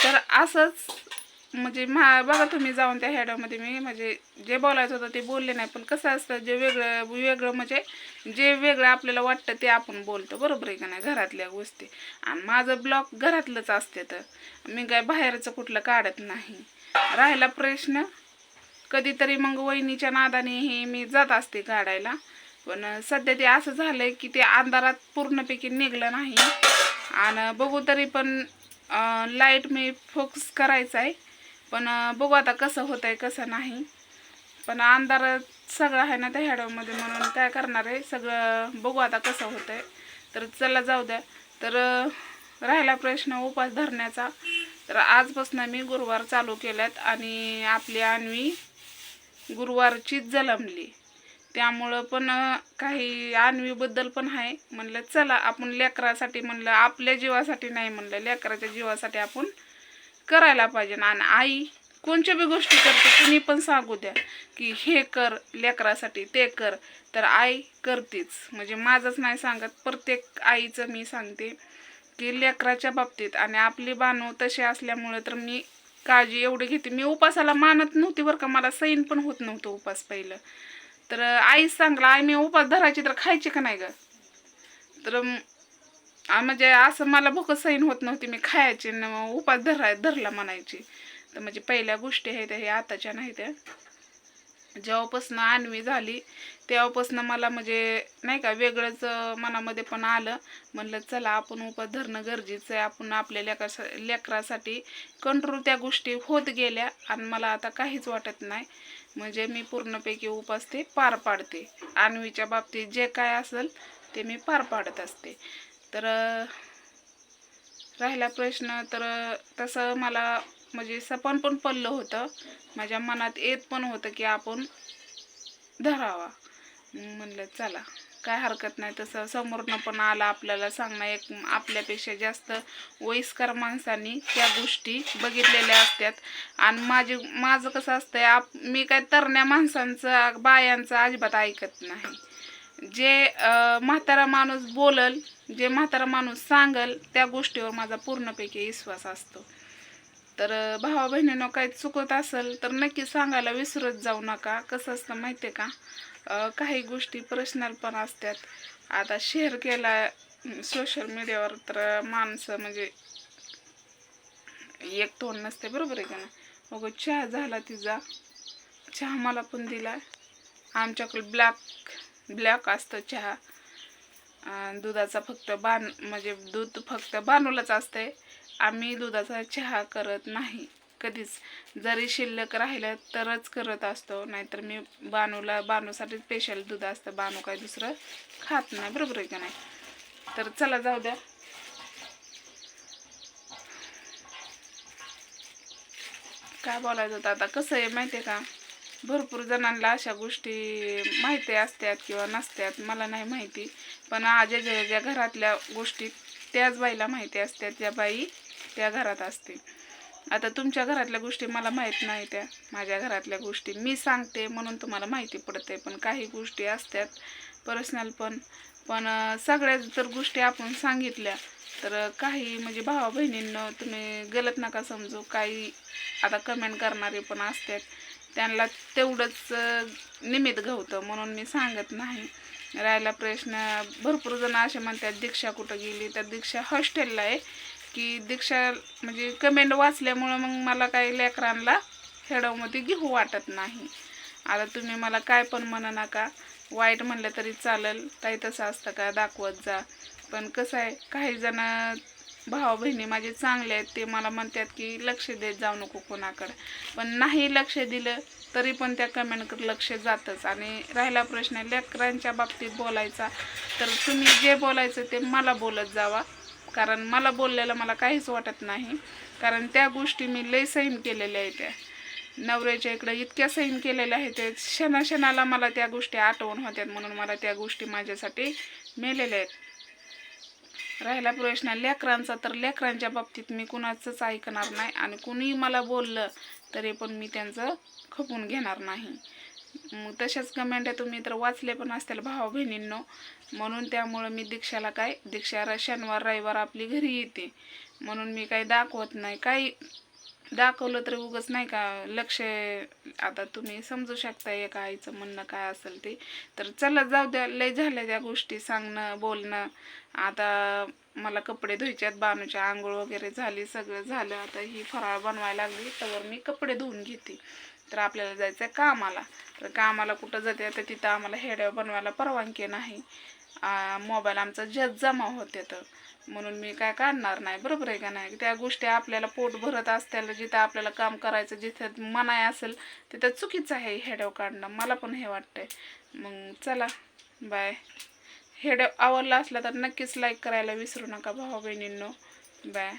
तर असंच म्हणजे बघा तुम्ही जाऊन त्या हेडमध्ये मी म्हणजे जे बोलायचं होतं ते बोलले नाही, पण कसं असतं जे वेगळं वेगळं म्हणजे जे वेगळं आपल्याला वाटतं ते आपण बोलतो, बरोबर आहे का नाही, घरातल्या गोष्टी. आणि माझं ब्लॉग घरातलंच असते, तर मी काय बाहेरचं कुठलं काढत नाही. राहिला प्रश्न कधीतरी मग वहिनीच्या नादाने हे मी जात असते काढायला, पण सध्या ते असं झालंय की ते अंधारात पूर्णपैकी निघलं नाही. आणि बघू तरी पण लाईट मी फोकस करायचा आहे, पण बघू आता कसं होत आहे कसं नाही. पण अंधारात सगळं आहे ना त्या हेडमध्ये, म्हणून काय करणार आहे सगळं बघू आता कसं होत आहे. तर चला जाऊ द्या. तर राहिला प्रश्न उपास धरण्याचा, तर आजपासून मी गुरुवार चालू केल्यात आणि आपली अन्वी गुरुवारचीच जन्मली, त्यामुळं पण काही अन्वीबद्दल पण आहे. म्हणलं चला आपण लेकरासाठी, म्हणलं आपल्या जीवासाठी नाही, म्हणलं लेकराच्या जीवासाठी आपण करायला पाहिजे. आणि आई कोणत्या बी गोष्टी करते, कुणी पण सांगू द्या की हे कर लेकरासाठी ते कर, तर आई करतेच. म्हणजे माझंच नाही सांगत, प्रत्येक आईचं मी सांगते की लेकराच्या बाबतीत. आणि आपली बानू तशी असल्यामुळे तर मी काळजी एवढी घेते. मी उपासाला मानत नव्हती बरं का, मला सैन पण होत नव्हतं उपास पहिलं. तर आईच सांगला, आई मी उपास धरायची तर खायची का नाही ग, तर म्हणजे असं मला भूक सैन होत नव्हती, मी खायची न उपास धरला म्हणायची. तर म्हणजे पहिल्या गोष्टी आहेत हे, आताच्या नाही त्या. जेव्हापासून अन्वी झाली तेव्हापासून मला म्हणजे नाही का वेगळंच मनामध्ये पण आलं. म्हणलं चला आपण उपास धरणं गरजेचं आहे, आपण आपल्या लेकरासाठी कंट्रोल त्या गोष्टी होत गेल्या आणि मला आता काहीच वाटत नाही. म्हणजे मी पूर्णपैकी उपास ते पार पाडते. अन्वीच्या बाबतीत जे काय असेल ते मी पार पाडत असते. तर राहिला प्रश्न, तर तसं मला म्हणजे सपन पण पडलं होतं, माझ्या मनात येत पण होतं की आपण धरावा. म्हणलं चला काय हरकत नाही. तसं समोरनं पण आला आपल्याला सांगणं, एक आपल्यापेक्षा जास्त वयस्कर माणसांनी त्या गोष्टी बघितलेल्या असतात. आणि माझं कसं असतंय, मी काय तरण्या माणसांचं बायांचं अजिबात ऐकत नाही. जे म्हातारा माणूस बोलल, जे म्हातारा माणूस सांगल त्या गोष्टीवर माझा पूर्णपैकी विश्वास असतो. तर भावा बहिणीनं काही चुकत असेल तर नक्की सांगायला विसरत जाऊ नका. कसं असतं माहिती आहे का, काही गोष्टी पर्सनल पण असतात. आता शेअर केला सोशल मीडियावर तर माणसं म्हणजे एक तोंड नसते, बरोबर आहे का ना. मग चहा झाला तिचा, चहा मला पण दिला. आमच्याकडे ब्लॅक असतं चहा, दुधाचा फक्त म्हणजे दूध फक्त बानूलाच असतंय. आम्ही दुधाचा चहा करत नाही कधीच. जरी शिल्लक राहिलं तरच करत असतो, नाहीतर मी बानूसाठी स्पेशल दूध असतं. बानू काय दुसरं खात नाही, बरोबर आहे का नाही. तर चला जाऊ द्या. काय बोलायचं होतं आता, कसं आहे माहिती आहे का, भरपूर जणांना अशा गोष्टी माहिती असतात किंवा नसतात, मला नाही माहिती. पण ज्या घरातल्या गोष्टी त्याच बाईला माहिती असतात, ज्या बाई त्या घरात असते. आता तुमच्या घरातल्या गोष्टी मला माहीत नाही, त्या माझ्या घरातल्या गोष्टी मी सांगते म्हणून तुम्हाला माहिती पडते. पण काही गोष्टी असतात पर्सनल पण सगळ्याच जर गोष्टी आपण सांगितल्या तर काही म्हणजे भावा बहिणींना तुम्ही गलत नका समजू. काही आता कमेंट करणारे पण असतात, त्यांना तेवढंच निमित्त घावतं म्हणून मी सांगत नाही. राहिला प्रश्न, भरपूर जण असे म्हणतात दीक्षा कुठं गेली, तर दीक्षा हॉस्टेलला आहे. की दीक्षा म्हणजे कमेंट वाचल्यामुळं मग मला काही लेकरांना खेडवमध्ये घेऊ वाटत नाही. आता तुम्ही मला काय पण म्हणा नका, वाईट म्हणलं तरी चालेल, काही तसं असतं का दाखवत जा. पण कसं आहे, काही जण भावा बहिणी माझे चांगले आहेत, ते मला म्हणतात की लक्ष देत जाऊ नको कोणाकडे. पण नाही लक्ष दिलं तरी पण त्या कमेंटकडे लक्ष जातंच. आणि राहिला प्रश्न लेकरांच्या बाबतीत बोलायचा, तर तुम्ही जे बोलायचं ते मला बोलत जावा, कारण मला बोललेलं मला काहीच वाटत नाही. कारण त्या गोष्टी मी लय सहन केलेल्या आहेत, त्या नवऱ्याच्या इकडं इतक्या सहन केलेल्या आहेत, ते क्षणाला मला त्या गोष्टी आठवण होत्यात, म्हणून मला त्या गोष्टी माझ्यासाठी मेलेल्या आहेत. राहिला प्रश्न लेकरांचा, तर लेकरांच्या बाबतीत मी कुणाचंच ऐकणार नाही. आणि कुणी मला बोललं तरी पण मी त्यांचं खपून घेणार नाही. मग तशाच कमेंट तुम्ही तर वाचले पण असतील भावा बहिणींनो. म्हणून त्यामुळं मी दीक्षा शनिवार रविवार आपली घरी येते म्हणून मी काही दाखवत नाही. काही दाखवलं तर उगच नाही का लक्ष. आता तुम्ही समजू शकता एका आईचं म्हणणं काय असेल ते. तर चला जाऊ द्या, लय झाल्या त्या गोष्टी सांगणं बोलणं. आता मला कपडे धुवायच्यात, बानूच्या आंघोळ वगैरे झाली, सगळं झालं. आता ही फराळ बनवायला लागली तर मी कपडे धुवून घेते. तर आपल्याला जायचं आहे कामाला. तर कामाला कुठं जाते तर तिथं आम्हाला हेड्या बनवायला परवानगी नाही. मोबाईल आमचा जमा होते तर म्हणून मी काय काढणार नाही. बरोबर आहे का नाही. त्या गोष्टी आपल्याला पोट भरत असतील, जिथं आपल्याला काम करायचं जिथं मनाई असेल तिथं चुकीचं आहे हेड्या काढणं. मला पण हे वाटतंय. मग चला बाय. हेड आवडला असला तर नक्कीच लाईक करायला विसरू नका भावा बहिणींनो. बाय.